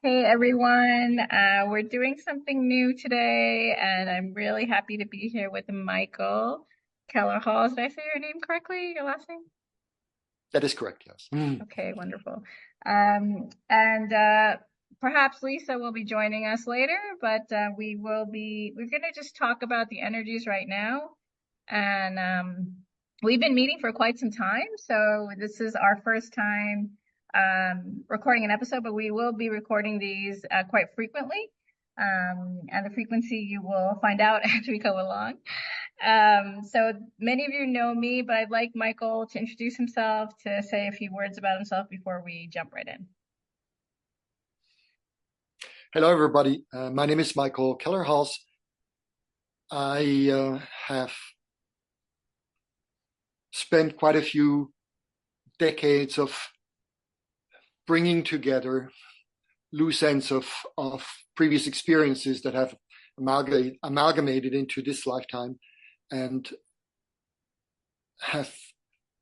Hey everyone, we're doing something new today, and I'm really happy to be here with Michael Kellerhals. Did I say your name correctly? Your last name? That is correct, yes. Okay, wonderful. And perhaps Lisa will be joining us later, but we're going to just talk about the energies right now. And we've been meeting for quite some time, so this is our first time recording an episode, but we will be recording these quite frequently. And the frequency you will find out as we go along. So many of you know me, but I'd like Michael to introduce himself, to say a few words about himself before we jump right in. Hello, everybody. My name is Michael Kellerhals. I have spent quite a few decades of bringing together loose ends of previous experiences that have amalgamated into this lifetime, and have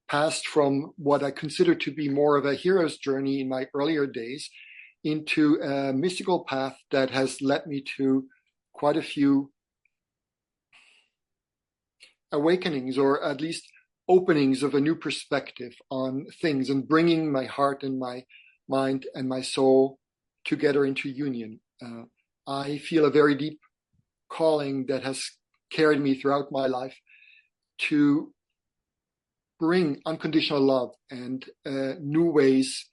passed from what I consider to be more of a hero's journey in my earlier days into a mystical path that has led me to quite a few awakenings, or at least openings of a new perspective on things, and bringing my heart and my mind and my soul together into union. I feel a very deep calling that has carried me throughout my life to bring unconditional love and new ways,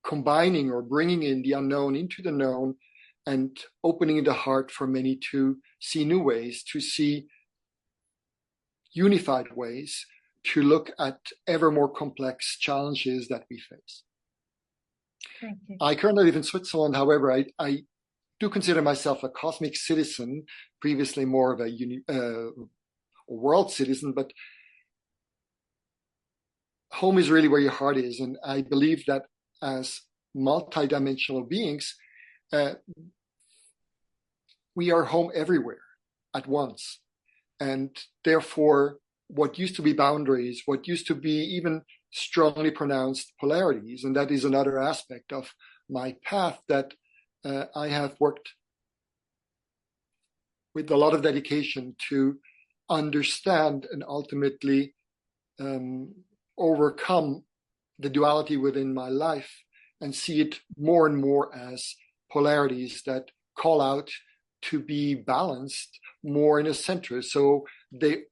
combining or bringing in the unknown into the known, and opening the heart for many to see new ways, to see unified ways, to look at ever more complex challenges that we face. Thank you. I currently live in Switzerland. However, I do consider myself a cosmic citizen, previously more of a world citizen, but home is really where your heart is. And I believe that as multidimensional beings, we are home everywhere at once. And therefore, what used to be boundaries, what used to be even strongly pronounced polarities, and that is another aspect of my path that I have worked with a lot of dedication to understand and ultimately overcome the duality within my life, and see it more and more as polarities that call out to be balanced more in a center. So they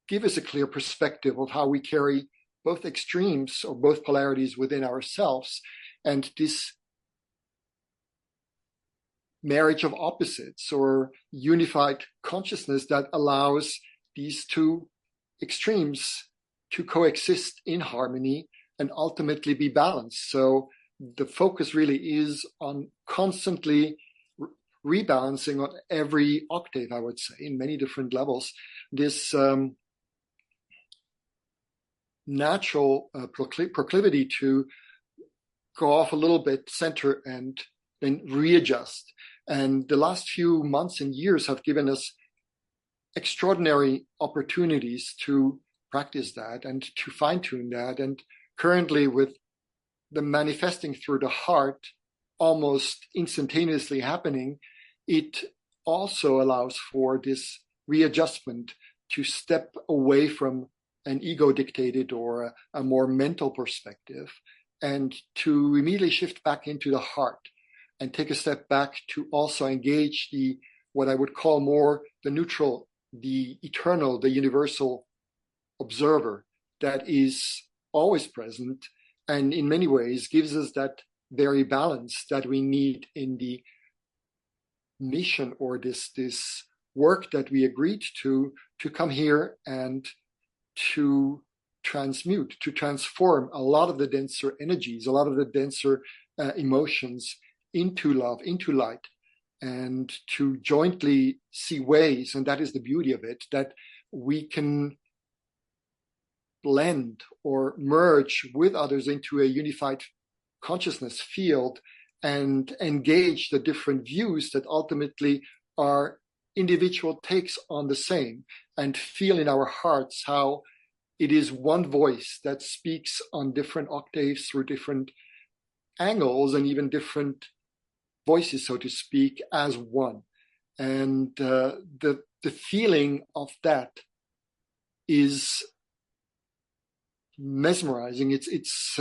give us a clear perspective of how we carry both extremes or both polarities within ourselves, and this marriage of opposites or unified consciousness that allows these two extremes to coexist in harmony and ultimately be balanced. So the focus really is on constantly rebalancing on every octave, I would say, in many different levels, this natural proclivity to go off a little bit center and then readjust. And the last few months and years have given us extraordinary opportunities to practice that and to fine-tune that. And currently, with the manifesting through the heart almost instantaneously happening, it also allows for this readjustment to step away from an ego dictated or a more mental perspective, and to immediately shift back into the heart and take a step back to also engage the, what I would call more the neutral, the eternal, the universal observer that is always present, and in many ways gives us that very balance that we need in the mission, or this work that we agreed to come here and to transmute, to transform a lot of the denser energies, a lot of the denser emotions into love, into light, and to jointly see ways, and that is the beauty of it, that we can blend or merge with others into a unified consciousness field and engage the different views that ultimately are individual takes on the same, and feel in our hearts how it is one voice that speaks on different octaves through different angles and even different voices, so to speak, as one. And the feeling of that is mesmerizing. It's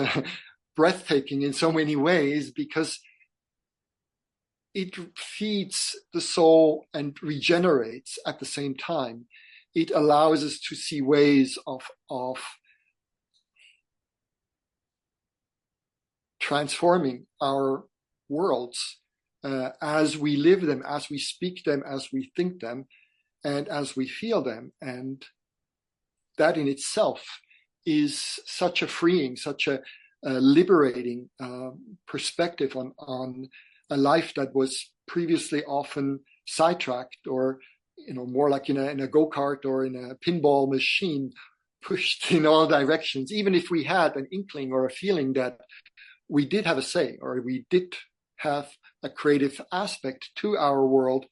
breathtaking in so many ways, because it feeds the soul and regenerates at the same time. It allows us to see ways of transforming our worlds as we live them, as we speak them, as we think them, and as we feel them. And that in itself is such a freeing, such a liberating perspective on a life that was previously often sidetracked, or more like in a go-kart or in a pinball machine, pushed in all directions. Even if we had an inkling or a feeling that we did have a say, or we did have a creative aspect to our world,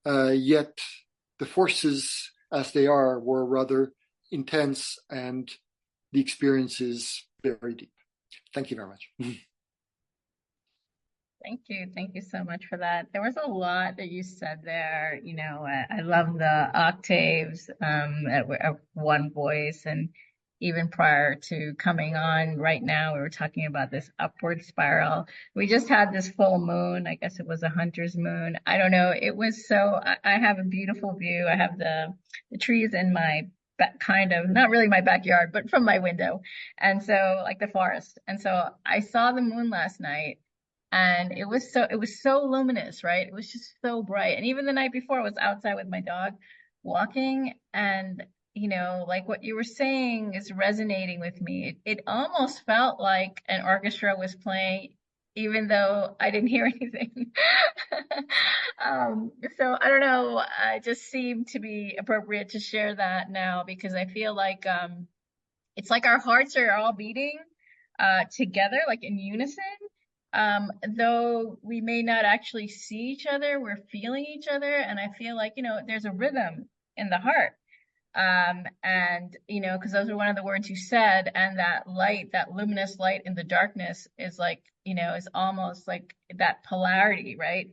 yet the forces as they are were rather intense, and the experience is very deep. Thank you very much. Thank you. Thank you so much for that. There was a lot that you said there. I love the octaves of one voice. And even prior to coming on right now, we were talking about this upward spiral. We just had this full moon. I guess it was a hunter's moon. I don't know. It was I have a beautiful view. I have the trees in my kind of, not really my backyard, but from my window. And so, like the forest. And so I saw the moon last night. And it was so luminous, right? It was just so bright. And even the night before, I was outside with my dog walking, and like what you were saying is resonating with me. It almost felt like an orchestra was playing, even though I didn't hear anything. So I don't know. It just seemed to be appropriate to share that now, because I feel like it's like our hearts are all beating together, like in unison. Though we may not actually see each other, we're feeling each other. And I feel like, there's a rhythm in the heart. And, because those are one of the words you said, and that light, that luminous light in the darkness is like, is almost like that polarity, right?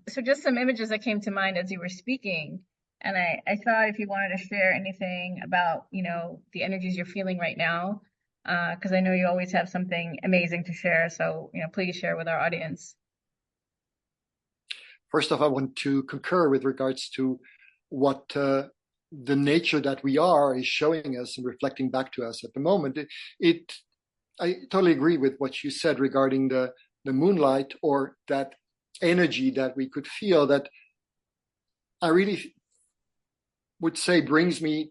So just some images that came to mind as you were speaking. And I thought if you wanted to share anything about, the energies you're feeling right now, because I know you always have something amazing to share. So, please share with our audience. First off, I want to concur with regards to what the nature that we are is showing us and reflecting back to us at the moment. I totally agree with what you said regarding the moonlight, or that energy that we could feel, that I really would say brings me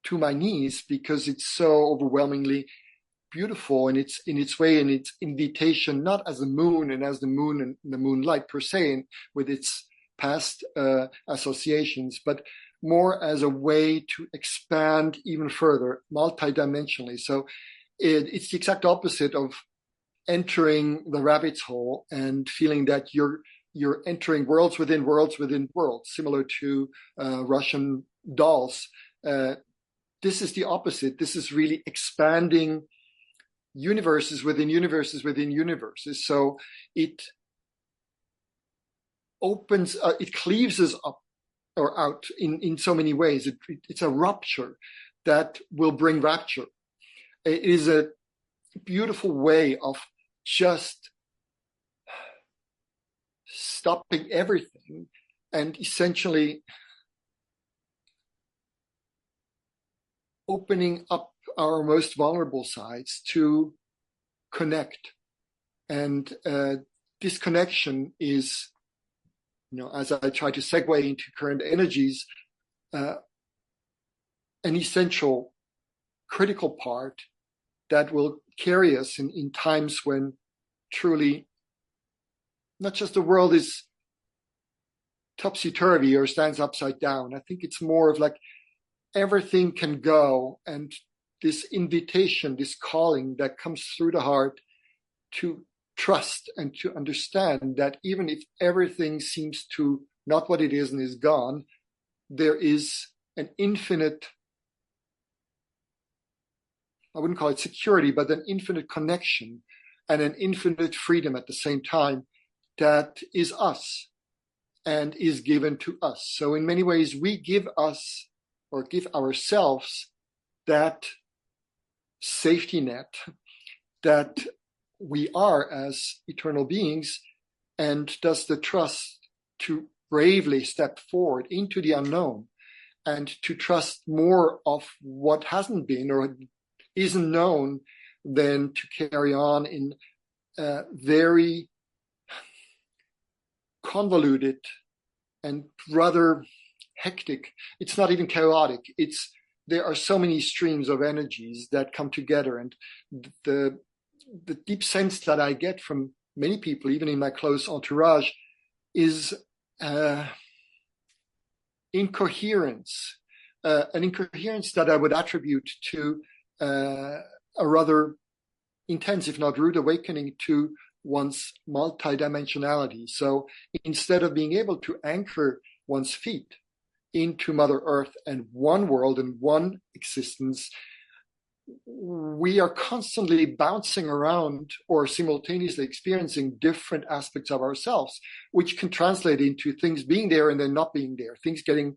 to my knees, because it's so overwhelmingly beautiful in its way, and its invitation, not as the moon and as the moon and the moonlight per se, with its past associations, but more as a way to expand even further, multidimensionally. So it's the exact opposite of entering the rabbit's hole and feeling that you're entering worlds within worlds within worlds, similar to Russian dolls. This is the opposite. This is really expanding universes within universes within universes. So it opens, it cleaves us up or out in so many ways. It's a rupture that will bring rapture. It is a beautiful way of just stopping everything and essentially opening up our most vulnerable sides to connect. And this connection is, as I try to segue into current energies, an essential, critical part that will carry us in times when truly not just the world is topsy-turvy or stands upside down. I think it's more of like everything can go, and this invitation, this calling that comes through the heart to trust and to understand that even if everything seems to not what it is and is gone, there is an infinite, I wouldn't call it security, but an infinite connection and an infinite freedom at the same time that is us and is given to us. So in many ways, we give us or give ourselves that safety net that we are as eternal beings, and thus the trust to bravely step forward into the unknown and to trust more of what hasn't been or isn't known than to carry on in very convoluted and rather hectic. It's not even chaotic. There are so many streams of energies that come together, and the deep sense that I get from many people, even in my close entourage, is incoherence, an incoherence that I would attribute to a rather intense, if not rude, awakening to one's multidimensionality. So instead of being able to anchor one's feet into Mother Earth and one world and one existence, we are constantly bouncing around or simultaneously experiencing different aspects of ourselves, which can translate into things being there and then not being there, things getting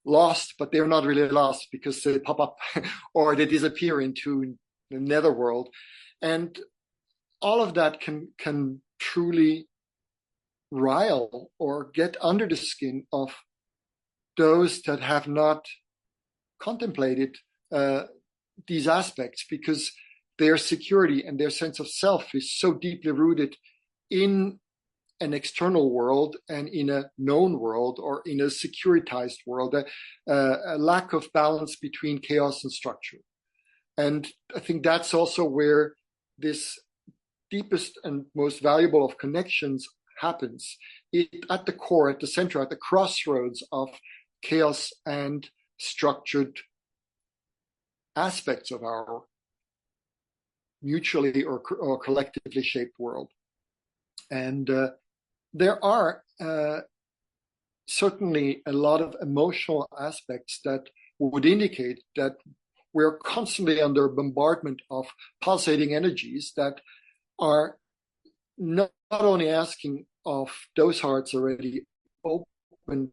lost, but they're not really lost because they pop up or they disappear into the netherworld. And all of that can truly rile or get under the skin of those that have not contemplated these aspects, because their security and their sense of self is so deeply rooted in an external world and in a known world or in a securitized world, a lack of balance between chaos and structure. And I think that's also where this deepest and most valuable of connections happens. At the core, at the center, at the crossroads of chaos and structured aspects of our mutually or collectively shaped world. And there are certainly a lot of emotional aspects that would indicate that we're constantly under bombardment of pulsating energies that are not only asking of those hearts already open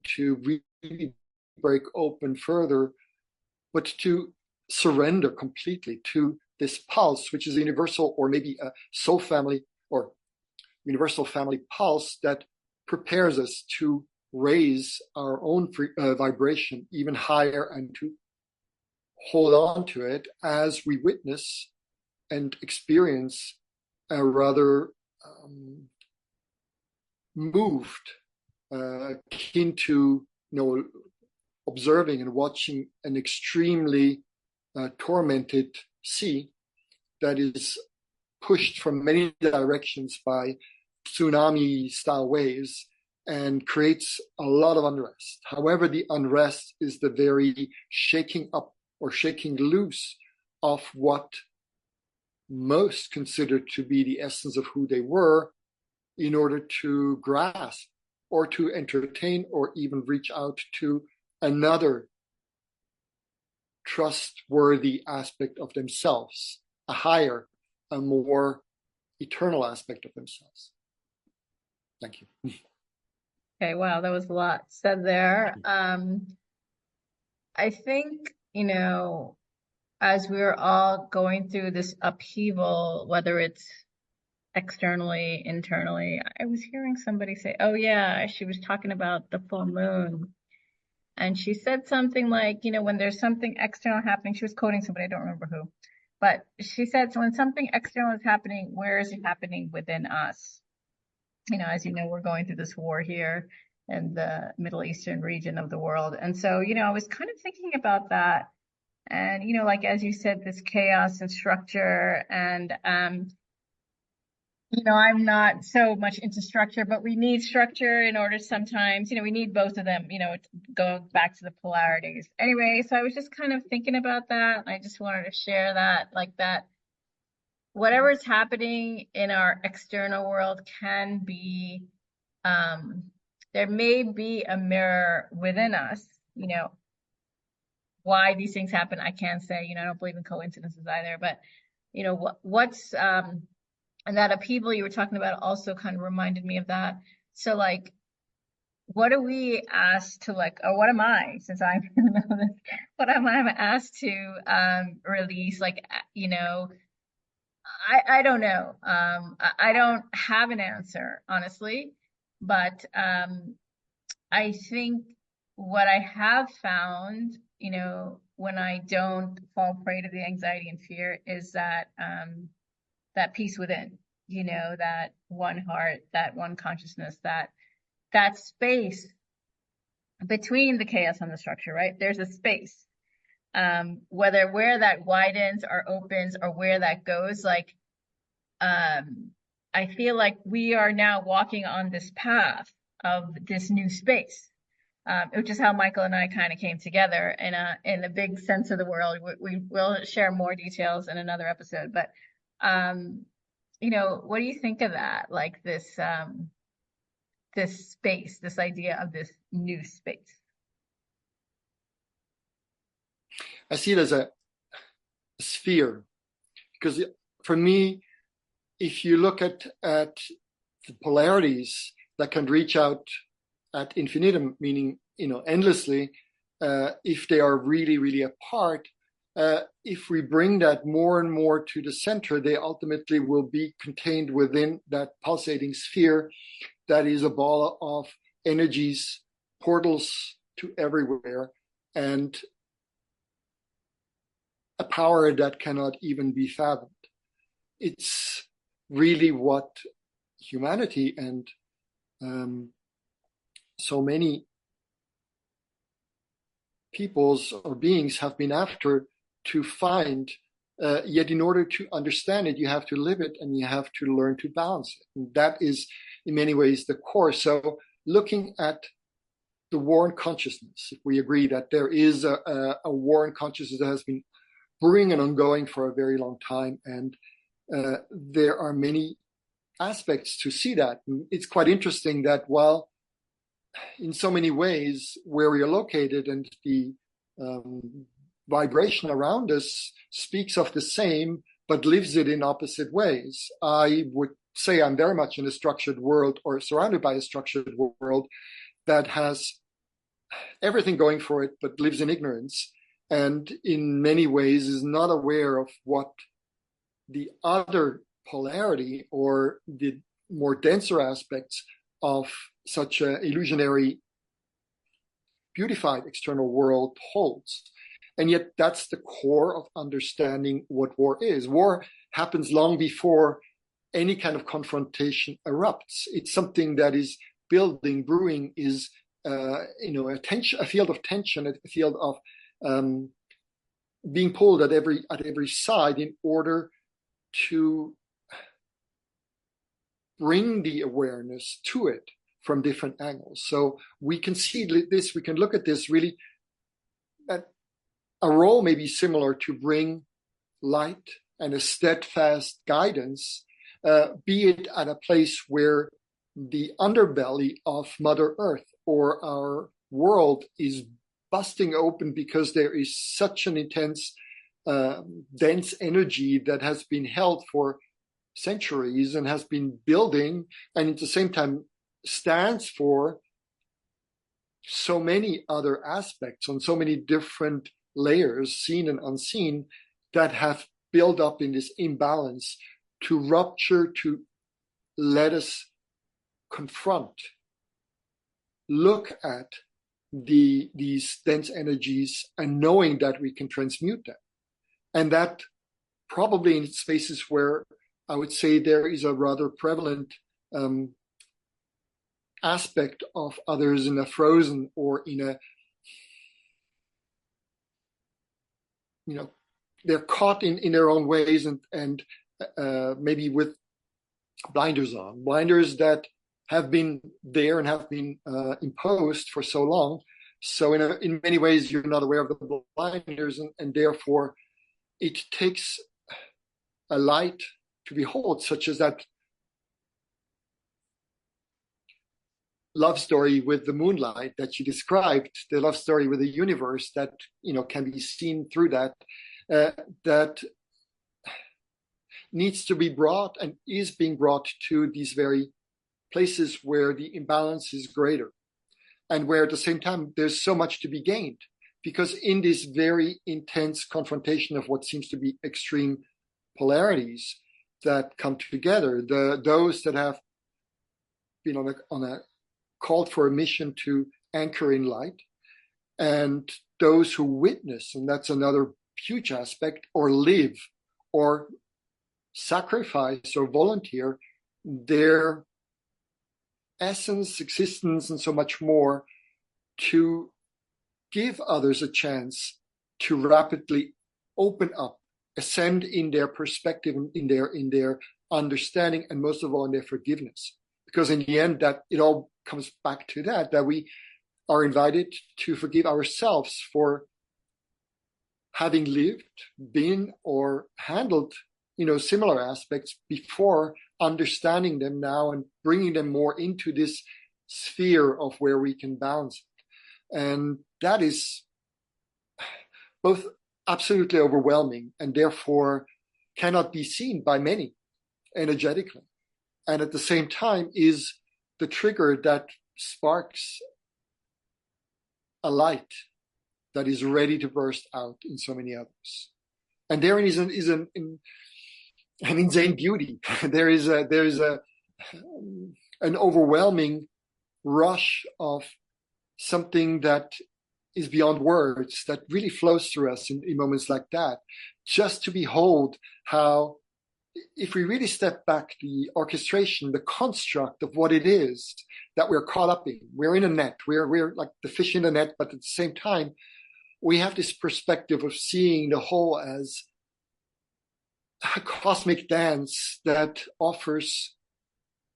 to really break open further, but to surrender completely to this pulse, which is a universal or maybe a soul family or universal family pulse that prepares us to raise our own vibration even higher and to hold on to it as we witness and experience a rather moved, akin to observing and watching an extremely tormented sea that is pushed from many directions by tsunami-style waves and creates a lot of unrest. However, the unrest is the very shaking up or shaking loose of what most considered to be the essence of who they were, in order to grasp or to entertain or even reach out to another trustworthy aspect of themselves, a higher, a more eternal aspect of themselves. Thank you. Okay, wow, that was a lot said there. I think, as we're all going through this upheaval, whether it's externally, internally, I was hearing somebody say, oh yeah, she was talking about the full moon. And she said something like, when there's something external happening, she was quoting somebody, I don't remember who, but she said, so when something external is happening, where is it happening within us? As you know, we're going through this war here in the Middle Eastern region of the world. And so, I was kind of thinking about that. And, like, as you said, this chaos and structure and, I'm not so much into structure, but we need structure in order sometimes, we need both of them, go back to the polarities. Anyway, so I was just kind of thinking about that. I just wanted to share that, like that. Whatever is happening in our external world can be, there may be a mirror within us, why these things happen. I can't say, I don't believe in coincidences either, but, what's And that upheaval you were talking about also kind of reminded me of that. So like, what are we asked to like, or what am I, since I don't know this, what am I asked to release? Like, you know, I don't know. I don't have an answer, honestly, but I think what I have found, you know, when I don't fall prey to the anxiety and fear is that that peace within, you know, that one heart, that one consciousness, that space between the chaos and the structure, right? There's a space. Whether where that widens or opens or where that goes, like I feel like we are now walking on this path of this new space, which is how Michael and I kind of came together in a big sense of the world. We will share more details in another episode, but you know, what do you think of that? Like this space, this idea of this new space. I see it as a sphere, because for me, if you look at the polarities that can reach out at infinitum, meaning, you know, endlessly, if they are really, really apart, if we bring that more and more to the center, they ultimately will be contained within that pulsating sphere that is a ball of energies, portals to everywhere, and a power that cannot even be fathomed. It's really what humanity and so many peoples or beings have been after to find. Yet in order to understand it, you have to live it and you have to learn to balance it. And that is in many ways the core. So looking at the war in consciousness, if we agree that there is a war in consciousness that has been brewing and ongoing for a very long time, and there are many aspects to see that. And it's quite interesting that while in so many ways where we are located and the vibration around us speaks of the same, but lives it in opposite ways. I would say I'm very much in a structured world, or surrounded by a structured world that has everything going for it, but lives in ignorance, and in many ways is not aware of what the other polarity or the more denser aspects of such an illusionary, beautified external world holds. And yet that's the core of understanding what war is. War happens long before any kind of confrontation erupts. It's something that is building, brewing, is a field of tension, a field of being pulled at every side in order to bring the awareness to it from different angles. So we can see this, we can look at this really at a role may be similar to bring light and a steadfast guidance, be it at a place where the underbelly of Mother Earth or our world is busting open because there is such an intense, dense energy that has been held for centuries and has been building, and at the same time stands for so many other aspects on so many different layers, seen and unseen, that have built up in this imbalance to rupture, to let us confront, look at these dense energies, and knowing that we can transmute them. And that probably in spaces where I would say there is a rather prevalent aspect of others in a frozen or in a, they're caught in their own ways and maybe with blinders on, blinders that have been there and have been imposed for so long. So in many ways, you're not aware of the blinders, and therefore it takes a light to behold, such as that love story with the moonlight that you described, the love story with the universe that can be seen through that. That needs to be brought and is being brought to these very places where the imbalance is greater, and where at the same time there's so much to be gained. Because in this very intense confrontation of what seems to be extreme polarities that come together, those that have been on a called for a mission to anchor in light, and those who witness, and that's another huge aspect, or live, or sacrifice, or volunteer their essence, existence, and so much more to give others a chance to rapidly open up, ascend in their perspective, in their understanding, and most of all in their forgiveness. Because in the end, that it all comes back to that we are invited to forgive ourselves for having lived, been, or handled, similar aspects before, understanding them now and bringing them more into this sphere of where we can balance it. And that is both absolutely overwhelming and therefore cannot be seen by many energetically. And at the same time is the trigger that sparks a light that is ready to burst out in so many others. And therein is an insane beauty. There is an overwhelming rush of something that is beyond words, that really flows through us in moments like that. Just to behold how, if we really step back, the orchestration, the construct of what it is that we're caught up in. We're in a net. We're like the fish in the net, but at the same time, we have this perspective of seeing the whole as a cosmic dance that offers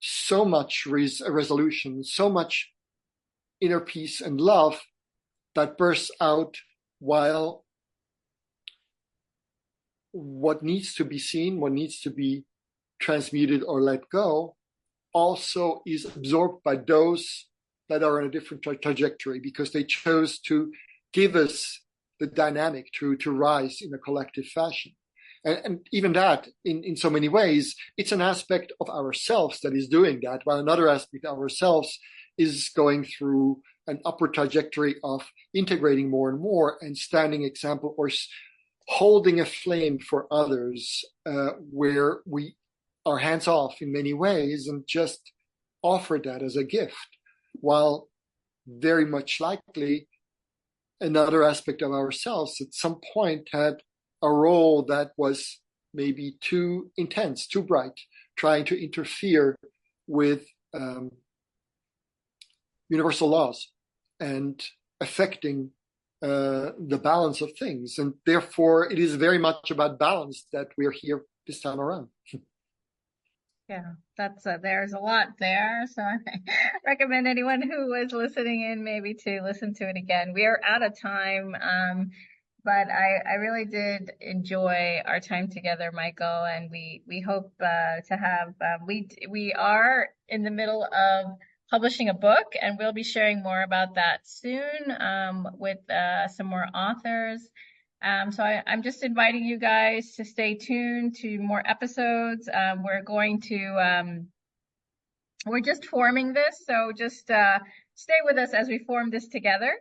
so much resolution, so much inner peace and love that bursts out, while what needs to be seen, what needs to be transmuted or let go, also is absorbed by those that are on a different trajectory, because they chose to give us the dynamic to rise in a collective fashion. And even that, in so many ways, it's an aspect of ourselves that is doing that, while another aspect of ourselves is going through an upward trajectory of integrating more and more and standing example, or holding a flame for others, where we are hands off in many ways and just offer that as a gift, while very much likely another aspect of ourselves at some point had a role that was maybe too intense, too bright, trying to interfere with universal laws and affecting the balance of things. And therefore, it is very much about balance that we're here this time around. Yeah, that's there's a lot there. So I recommend anyone who was listening in maybe to listen to it again. We are out of time, but I really did enjoy our time together, Michael, and we hope to have we are in the middle of publishing a book, and we'll be sharing more about that soon with some more authors. So I'm just inviting you guys to stay tuned to more episodes. We're just forming this, so just stay with us as we form this together.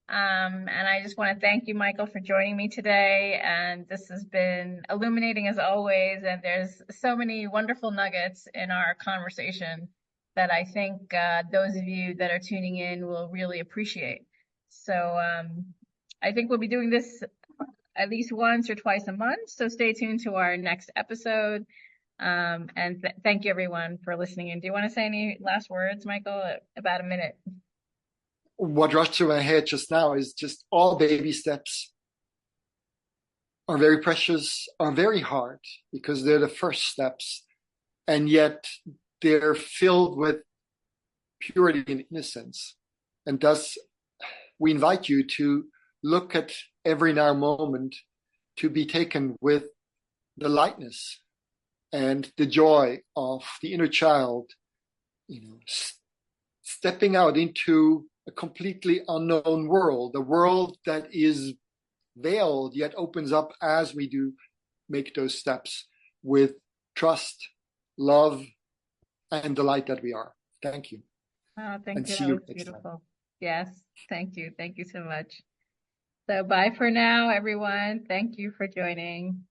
And I just want to thank you, Michael, for joining me today. And this has been illuminating as always. And there's so many wonderful nuggets in our conversation that I think those of you that are tuning in will really appreciate. So I think we'll be doing this at least once or twice a month. So stay tuned to our next episode. And thank you, everyone, for listening in. Do you want to say any last words, Michael? About a minute. What rushed through my head just now is just all baby steps are very precious, are very hard, because they're the first steps. And yet they're filled with purity and innocence. And thus, we invite you to look at every now moment to be taken with the lightness and the joy of the inner child, stepping out into a completely unknown world, a world that is veiled yet opens up as we do make those steps with trust, love, and the light that we are. Thank you. Oh, thank And you. see That you was next time. beautiful. Yes. Thank you. Thank you so much. So bye for now, everyone. Thank you for joining.